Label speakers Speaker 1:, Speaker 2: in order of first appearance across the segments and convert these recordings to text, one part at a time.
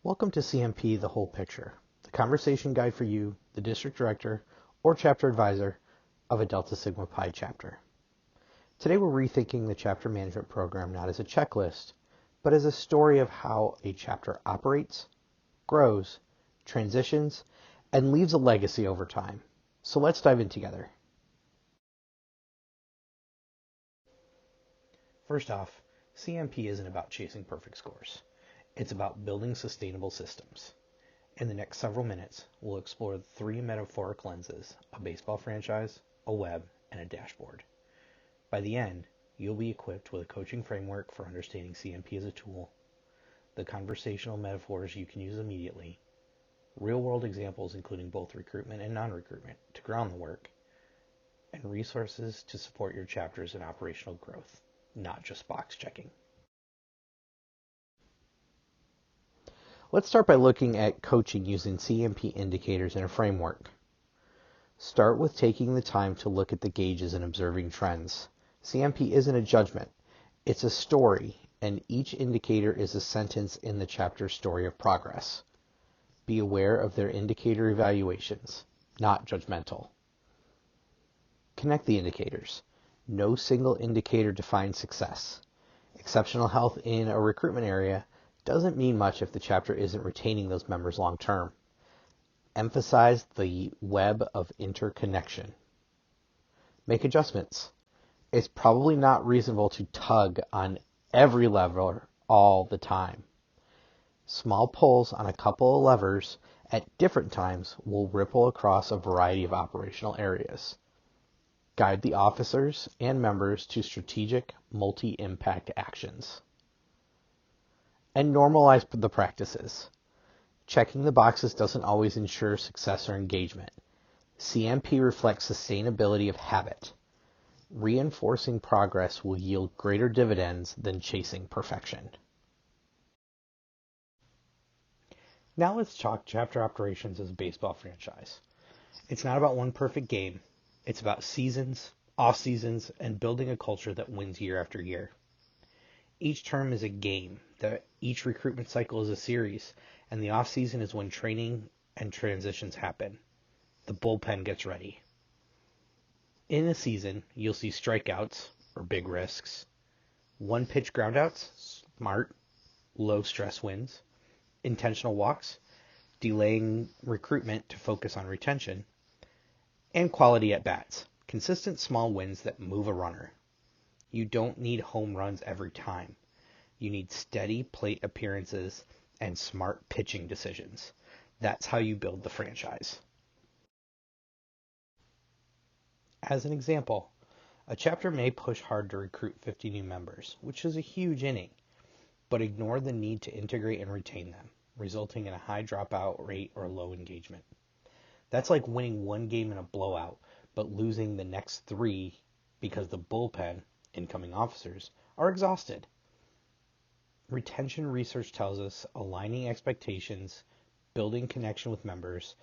Speaker 1: Welcome to CMP, The Whole Picture, the conversation guide for you, the district director or chapter advisor of a Delta Sigma Pi chapter. Today we're rethinking the chapter management program not as a checklist, but as a story of how a chapter operates, grows, transitions, and leaves a legacy over time. So let's dive in together. First off, CMP isn't about chasing perfect scores. It's about building sustainable systems. In the next several minutes, we'll explore the three metaphoric lenses: a baseball franchise, a web, and a dashboard. By the end, you'll be equipped with a coaching framework for understanding CMP as a tool, the conversational metaphors you can use immediately, real-world examples including both recruitment and non-recruitment to ground the work, and resources to support your chapters in operational growth, not just box checking. Let's start by looking at coaching using CMP indicators in a framework. Start with taking the time to look at the gauges and observing trends. CMP isn't a judgment, it's a story, and each indicator is a sentence in the chapter story of progress. Be aware of their indicator evaluations, not judgmental. Connect the indicators. No single indicator defines success. Exceptional health in a recruitment area doesn't mean much if the chapter isn't retaining those members long term. Emphasize the web of interconnection. Make adjustments. It's probably not reasonable to tug on every lever all the time. Small pulls on a couple of levers at different times will ripple across a variety of operational areas. Guide the officers and members to strategic, multi-impact actions. And normalize the practices. Checking the boxes doesn't always ensure success or engagement. CMP reflects sustainability of habit. Reinforcing progress will yield greater dividends than chasing perfection. Now let's talk chapter operations as a baseball franchise. It's not about one perfect game. It's about seasons, off seasons, and building a culture that wins year after year. Each term is a game. Each recruitment cycle is a series, and the off season is when training and transitions happen. The bullpen gets ready. In a season, you'll see strikeouts, or big risks, one-pitch groundouts, smart, low-stress wins, intentional walks, delaying recruitment to focus on retention, and quality at-bats, consistent small wins that move a runner. You don't need home runs every time. You need steady plate appearances and smart pitching decisions. That's how you build the franchise. As an example, a chapter may push hard to recruit 50 new members, which is a huge inning, but ignore the need to integrate and retain them, resulting in a high dropout rate or low engagement. That's like winning one game in a blowout, but losing the next three because the bullpen, incoming officers, are exhausted. Retention research tells us aligning expectations, building connection with members,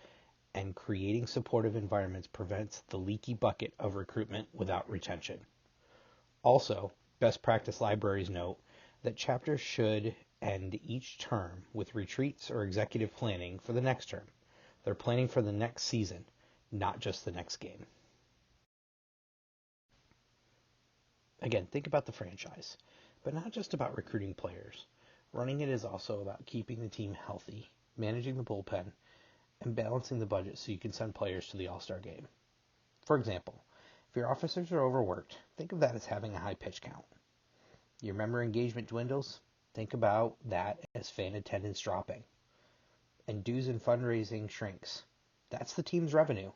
Speaker 1: and creating supportive environments prevents the leaky bucket of recruitment without retention. Also, best practice libraries note that chapters should end each term with retreats or executive planning for the next term. They're planning for the next season, not just the next game. Again, think about the franchise, but not just about recruiting players. Running it is also about keeping the team healthy, managing the bullpen, and balancing the budget so you can send players to the All-Star game. For example, if your officers are overworked, think of that as having a high pitch count. Your member engagement dwindles, think about that as fan attendance dropping. And dues and fundraising shrinks. That's the team's revenue.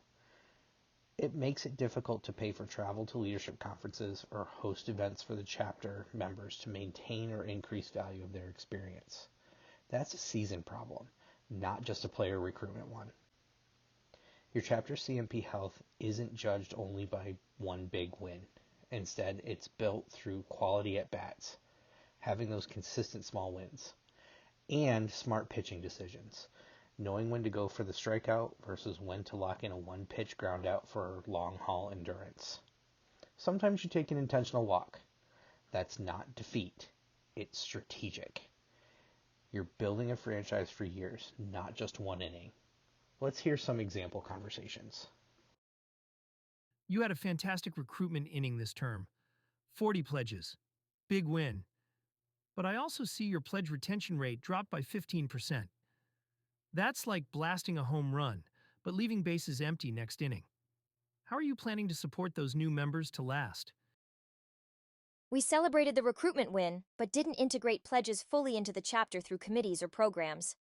Speaker 1: It makes it difficult to pay for travel to leadership conferences or host events for the chapter members to maintain or increase value of their experience. That's a season problem, not just a player recruitment one. Your chapter CMP health isn't judged only by one big win. Instead, it's built through quality at-bats, having those consistent small wins, and smart pitching decisions. Knowing when to go for the strikeout versus when to lock in a one-pitch ground out for long-haul endurance. Sometimes you take an intentional walk. That's not defeat. It's strategic. You're building a franchise for years, not just one inning. Let's hear some example conversations.
Speaker 2: You had a fantastic recruitment inning this term. 40 pledges. Big win. But I also see your pledge retention rate dropped by 15%. That's like blasting a home run, but leaving bases empty next inning. How are you planning to support those new members to last?
Speaker 3: We celebrated the recruitment win, but didn't integrate pledges fully into the chapter through committees or programs.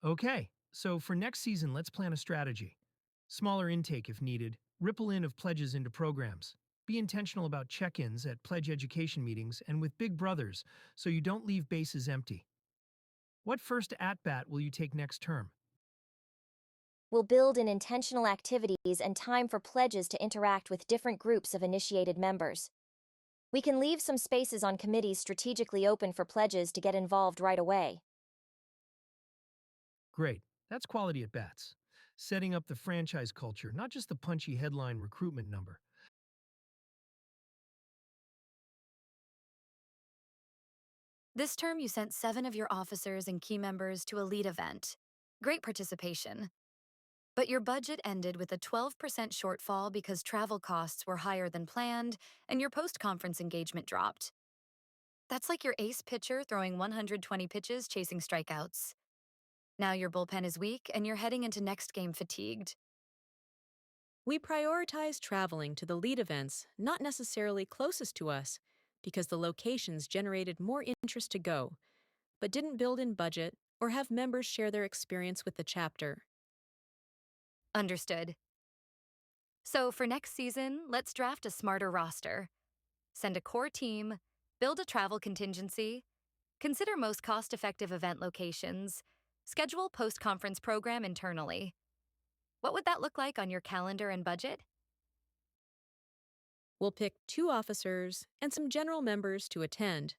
Speaker 2: Okay, so for next season, let's plan a strategy. Smaller intake if needed, ripple in of pledges into programs. Be intentional about check-ins at pledge education meetings and with big brothers so you don't leave bases empty. What first at-bat will you take next term?
Speaker 3: We'll build in intentional activities and time for pledges to interact with different groups of initiated members. We can leave some spaces on committees strategically open for pledges to get involved right away.
Speaker 2: Great, that's quality at-bats. Setting up the franchise culture, not just the punchy headline recruitment number.
Speaker 4: This term, you sent 7 of your officers and key members to a lead event. Great participation. But your budget ended with a 12% shortfall because travel costs were higher than planned and your post-conference engagement dropped. That's like your ace pitcher throwing 120 pitches chasing strikeouts. Now your bullpen is weak and you're heading into next game fatigued.
Speaker 5: We prioritize traveling to the lead events not necessarily closest to us because the locations generated more interest to go, but didn't build in budget or have members share their experience with the chapter.
Speaker 4: Understood. So for next season, let's draft a smarter roster. Send a core team, build a travel contingency, consider most cost-effective event locations, schedule post-conference program internally. What would that look like on your calendar and budget?
Speaker 5: We'll pick 2 officers and some general members to attend,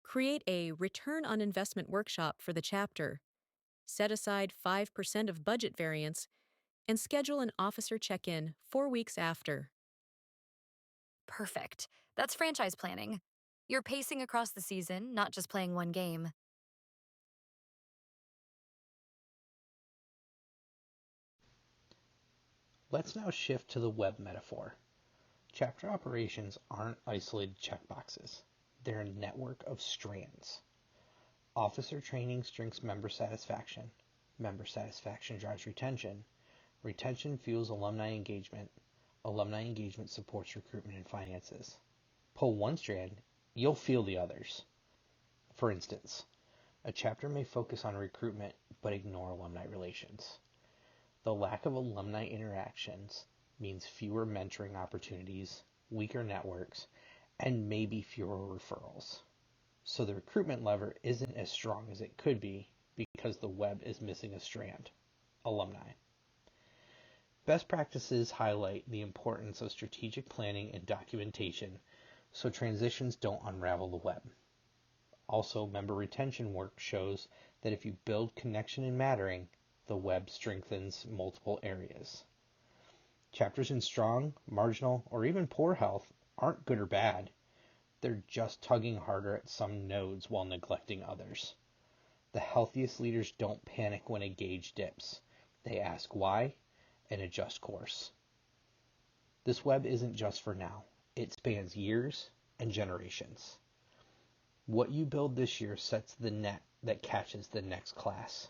Speaker 5: create a return on investment workshop for the chapter, set aside 5% of budget variance, and schedule an officer check-in 4 weeks after.
Speaker 4: Perfect. That's franchise planning. You're pacing across the season, not just playing one game.
Speaker 1: Let's now shift to the web metaphor. Chapter operations aren't isolated checkboxes. They're a network of strands. Officer training strengthens member satisfaction. Member satisfaction drives retention. Retention fuels alumni engagement. Alumni engagement supports recruitment and finances. Pull one strand, you'll feel the others. For instance, a chapter may focus on recruitment but ignore alumni relations. The lack of alumni interactions means fewer mentoring opportunities, weaker networks, and maybe fewer referrals. So the recruitment lever isn't as strong as it could be because the web is missing a strand, alumni. Best practices highlight the importance of strategic planning and documentation so transitions don't unravel the web. Also, member retention work shows that if you build connection and mattering, the web strengthens multiple areas. Chapters in strong, marginal, or even poor health aren't good or bad. They're just tugging harder at some nodes while neglecting others. The healthiest leaders don't panic when a gauge dips. They ask why and adjust course. This web isn't just for now. It spans years and generations. What you build this year sets the net that catches the next class.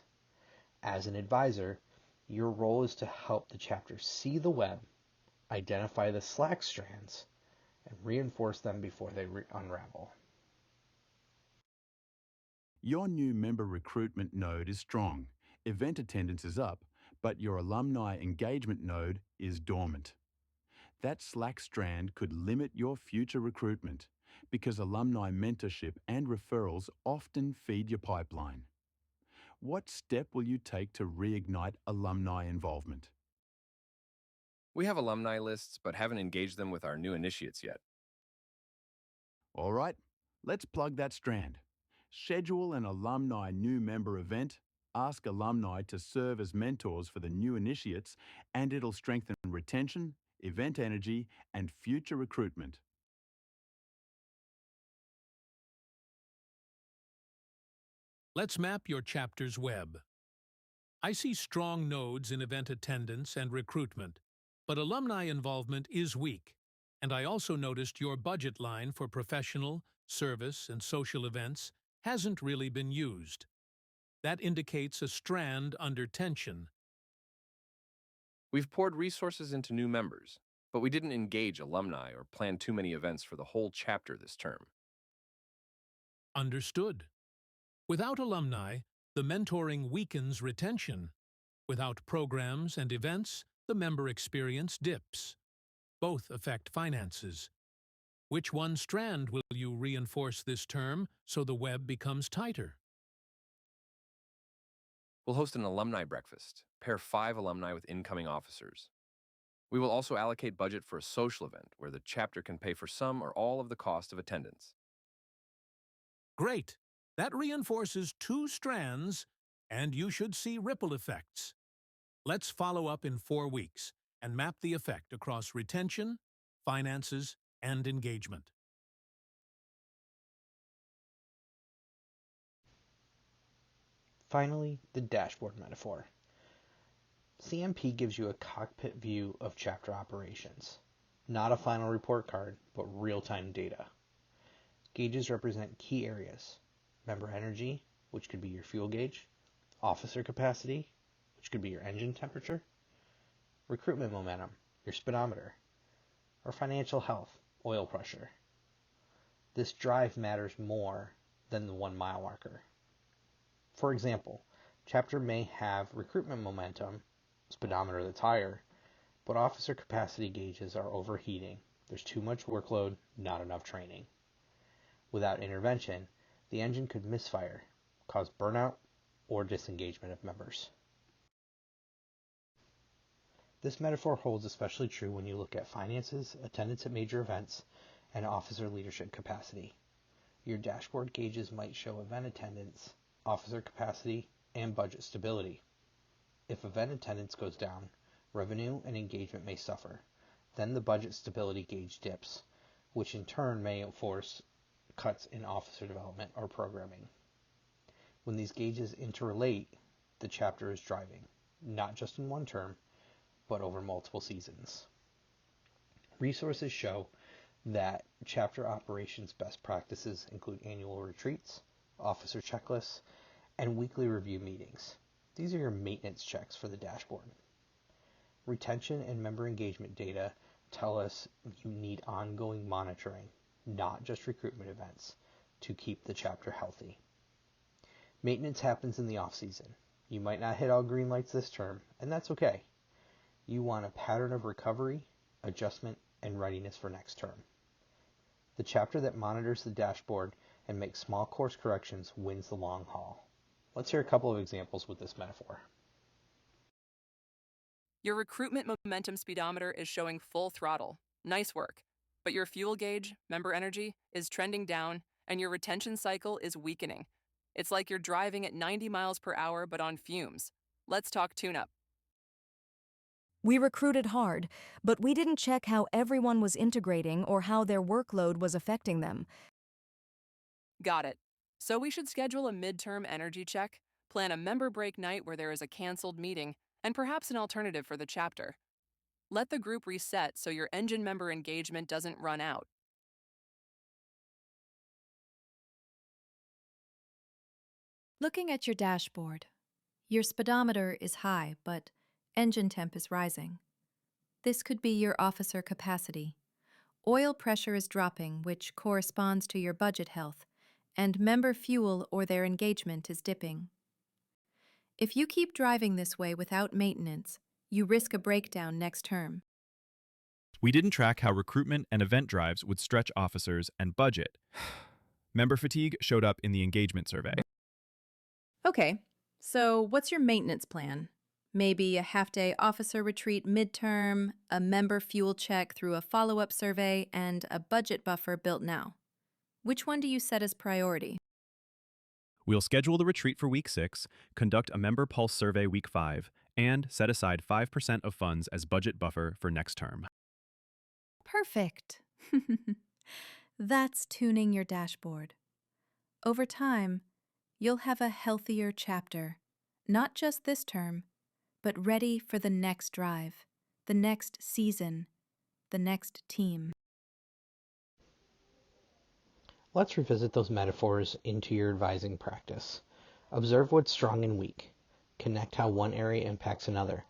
Speaker 1: As an advisor, your role is to help the chapter see the web, identify the slack strands, and reinforce them before they unravel.
Speaker 6: Your new member recruitment node is strong, event attendance is up, but your alumni engagement node is dormant. That slack strand could limit your future recruitment because alumni mentorship and referrals often feed your pipeline. What step will you take to reignite alumni involvement?
Speaker 7: We have alumni lists, but haven't engaged them with our new initiates yet.
Speaker 6: All right, let's plug that strand. Schedule an alumni new member event, ask alumni to serve as mentors for the new initiates, and it'll strengthen retention, event energy, and future recruitment.
Speaker 2: Let's map your chapter's web. I see strong nodes in event attendance and recruitment, but alumni involvement is weak. And I also noticed your budget line for professional, service, and social events hasn't really been used. That indicates a strand under tension.
Speaker 7: We've poured resources into new members, but we didn't engage alumni or plan too many events for the whole chapter this term.
Speaker 2: Understood. Without alumni, the mentoring weakens retention. Without programs and events, the member experience dips. Both affect finances. Which one strand will you reinforce this term so the web becomes tighter?
Speaker 7: We'll host an alumni breakfast, pair 5 alumni with incoming officers. We will also allocate budget for a social event where the chapter can pay for some or all of the cost of attendance.
Speaker 2: Great! That reinforces 2 strands, and you should see ripple effects. Let's follow up in 4 weeks and map the effect across retention, finances, and engagement.
Speaker 1: Finally, the dashboard metaphor. CMP gives you a cockpit view of chapter operations. Not a final report card, but real-time data. Gauges represent key areas. Member energy, which could be your fuel gauge. Officer capacity, which could be your engine temperature. Recruitment momentum, your speedometer. Or financial health, oil pressure. This drive matters more than the 1 mile marker. For example, chapter may have recruitment momentum, speedometer that's higher, but officer capacity gauges are overheating. There's too much workload, not enough training. Without intervention, the engine could misfire, cause burnout, or disengagement of members. This metaphor holds especially true when you look at finances, attendance at major events, and officer leadership capacity. Your dashboard gauges might show event attendance, officer capacity, and budget stability. If event attendance goes down, revenue and engagement may suffer. Then the budget stability gauge dips, which in turn may force cuts in officer development or programming. When these gauges interrelate, the chapter is driving, not just in one term, but over multiple seasons. Resources show that chapter operations best practices include annual retreats, officer checklists, and weekly review meetings. These are your maintenance checks for the dashboard. Retention and member engagement data tell us you need ongoing monitoring, not just recruitment events, to keep the chapter healthy. Maintenance happens in the off-season. You might not hit all green lights this term, and that's okay. You want a pattern of recovery, adjustment, and readiness for next term. The chapter that monitors the dashboard and makes small course corrections wins the long haul. Let's hear a couple of examples with this metaphor.
Speaker 8: Your recruitment momentum speedometer is showing full throttle. Nice work. But your fuel gauge, member energy, is trending down, and your retention cycle is weakening. It's like you're driving at 90 miles per hour but on fumes. Let's talk tune-up.
Speaker 9: We recruited hard, but we didn't check how everyone was integrating or how their workload was affecting them.
Speaker 8: Got it. So we should schedule a midterm energy check, plan a member break night where there is a canceled meeting, and perhaps an alternative for the chapter. Let the group reset so your engine member engagement doesn't run out.
Speaker 10: Looking at your dashboard, your speedometer is high, but engine temp is rising. This could be your officer capacity. Oil pressure is dropping, which corresponds to your budget health, and member fuel or their engagement is dipping. If you keep driving this way without maintenance, you risk a breakdown next term.
Speaker 11: We didn't track how recruitment and event drives would stretch officers and budget. Member fatigue showed up in the engagement survey.
Speaker 10: Okay, so what's your maintenance plan? Maybe a half-day officer retreat midterm, a member fuel check through a follow-up survey, and a budget buffer built now. Which one do you set as priority?
Speaker 11: We'll schedule the retreat for week 6, conduct a member pulse survey week 5, and set aside 5% of funds as budget buffer for next term.
Speaker 10: Perfect. That's tuning your dashboard. Over time, you'll have a healthier chapter, not just this term, but ready for the next drive, the next season, the next team.
Speaker 1: Let's revisit those metaphors into your advising practice. Observe what's strong and weak. Connect how one area impacts another.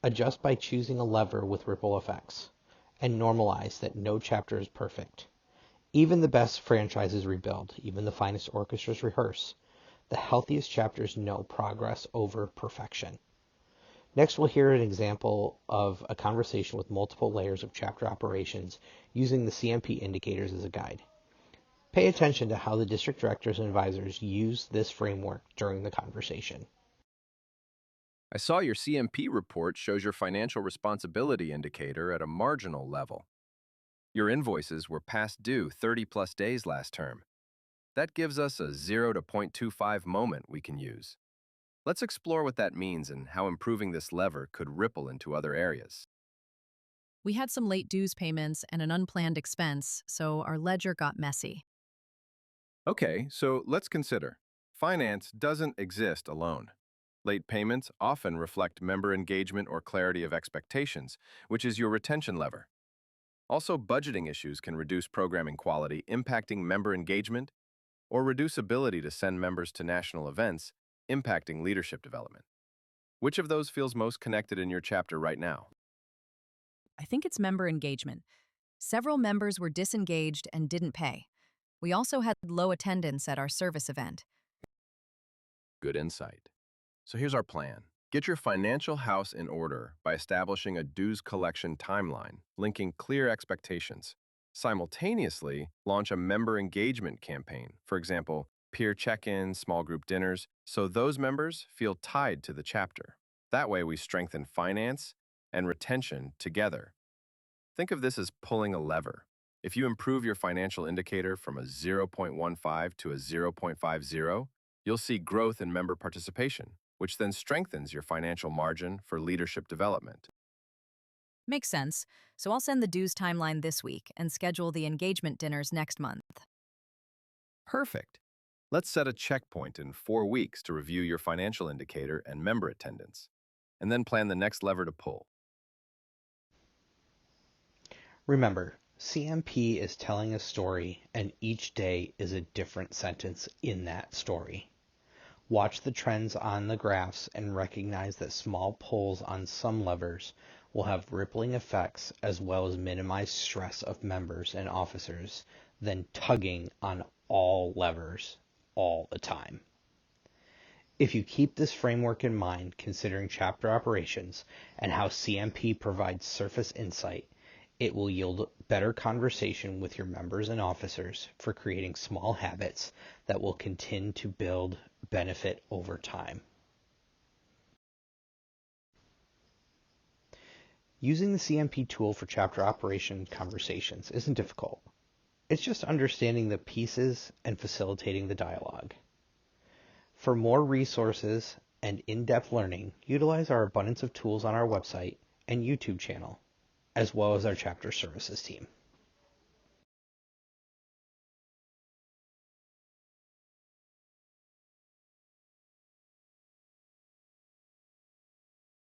Speaker 1: Adjust by choosing a lever with ripple effects. And normalize that no chapter is perfect. Even the best franchises rebuild. Even the finest orchestras rehearse. The healthiest chapters know progress over perfection. Next, we'll hear an example of a conversation with multiple layers of chapter operations using the CMP indicators as a guide. Pay attention to how the district directors and advisors use this framework during the conversation.
Speaker 7: I saw your CMP report shows your financial responsibility indicator at a marginal level. Your invoices were past due 30+ days last term. That gives us a 0 to 0.25 moment we can use. Let's explore what that means and how improving this lever could ripple into other areas.
Speaker 12: We had some late dues payments and an unplanned expense, so our ledger got messy.
Speaker 7: Okay, so let's consider. Finance doesn't exist alone. Late payments often reflect member engagement or clarity of expectations, which is your retention lever. Also, budgeting issues can reduce programming quality, impacting member engagement, or reduce ability to send members to national events, impacting leadership development. Which of those feels most connected in your chapter right now?
Speaker 12: I think it's member engagement. Several members were disengaged and didn't pay. We also had low attendance at our service event.
Speaker 7: Good insight. So here's our plan. Get your financial house in order by establishing a dues collection timeline, linking clear expectations. Simultaneously, launch a member engagement campaign, for example, peer check-ins, small group dinners, so those members feel tied to the chapter. That way we strengthen finance and retention together. Think of this as pulling a lever. If you improve your financial indicator from a 0.15 to a 0.50, you'll see growth in member participation, which then strengthens your financial margin for leadership development.
Speaker 12: Makes sense. So I'll send the dues timeline this week and schedule the engagement dinners next month.
Speaker 7: Perfect. Let's set a checkpoint in 4 weeks to review your financial indicator and member attendance, and then plan the next lever to pull.
Speaker 1: Remember, CMP is telling a story, and each day is a different sentence in that story. Watch the trends on the graphs and recognize that small pulls on some levers will have rippling effects as well as minimize stress of members and officers than tugging on all levers all the time. If you keep this framework in mind, considering chapter operations and how CMP provides surface insight, it will yield better conversation with your members and officers for creating small habits that will continue to build benefit over time. Using the CMP tool for chapter operation conversations isn't difficult. It's just understanding the pieces and facilitating the dialogue. For more resources and in-depth learning, utilize our abundance of tools on our website and YouTube channel, as well as our chapter services team.